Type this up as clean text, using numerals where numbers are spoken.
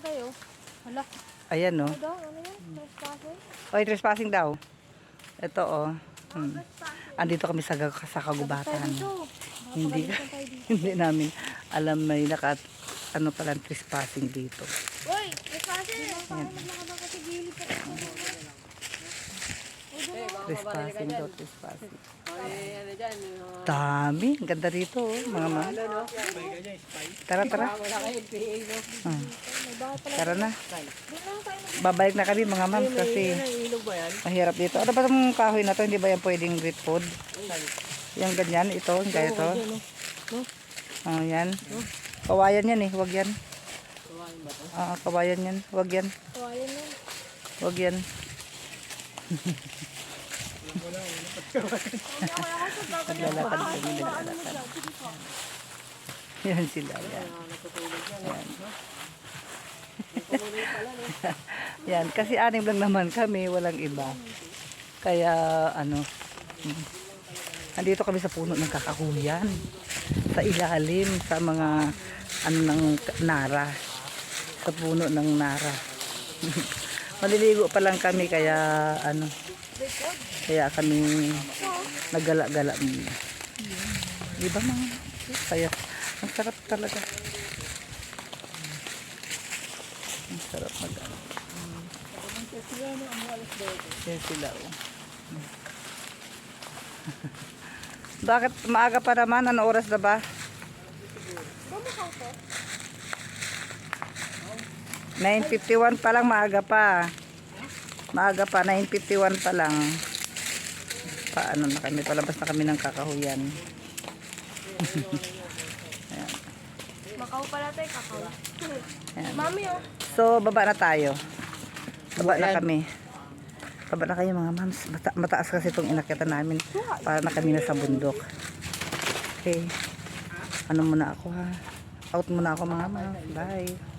bagay, oh. Hala. Ayan, no. Ano daw? Ano yan? Trespassing? Oy, trespassing daw. Ito, oh. Andito kami sa kagubatan. Hindi, hindi namin alam may ano pala trespassing dito. Uy! Trespassing! Maglakad ako sa gilid. Trespassing daw, trespassing. Dami. Ang ganda rito, oh, mga ma'am. Tara, tara. Tara na. Babalik na kami, mga ma'am, kasi mahirap dito. Ano ba itong kahoy na to? Hindi ba yan pwedeng grit food? Yung ganyan, ito, kaya ito. Oh, yan. Kawayan yan eh, wag yan. Kawayan yan, wag yan. Wag yan. Naglalakad kami, naglalakad. Yan sila, yan. Yan, kasi anim lang naman kami, walang iba. Kaya, ano, andito kami sa puno ng kakahuyan. Sa ilalim, sa mga, ano, ng nara. Sa puno ng nara. Maliligo pa lang kami, kaya, ano, kaya kami naggala-gala muna. Di ba mga? Kaya, ang sarap talaga. Ang sarap mag-ano. Yan sila, oh. Bakit maaga pa naman? Ano oras na ba? 9:51 pa lang, maaga pa. Maaga pa, 9:51 pa lang. Paano na kami? Palabas na kami ng kakahuyan. Ayan. Makaw pala tayo, kakao. Ayan. Mami, oh. So, baba na tayo. Baba na kami. Baba na kayo mga mams. Mataas kasi itong inakyatan namin. Para na kami na sa bundok. Okay. Ano muna ako ha? Out muna ako mga mams. Bye.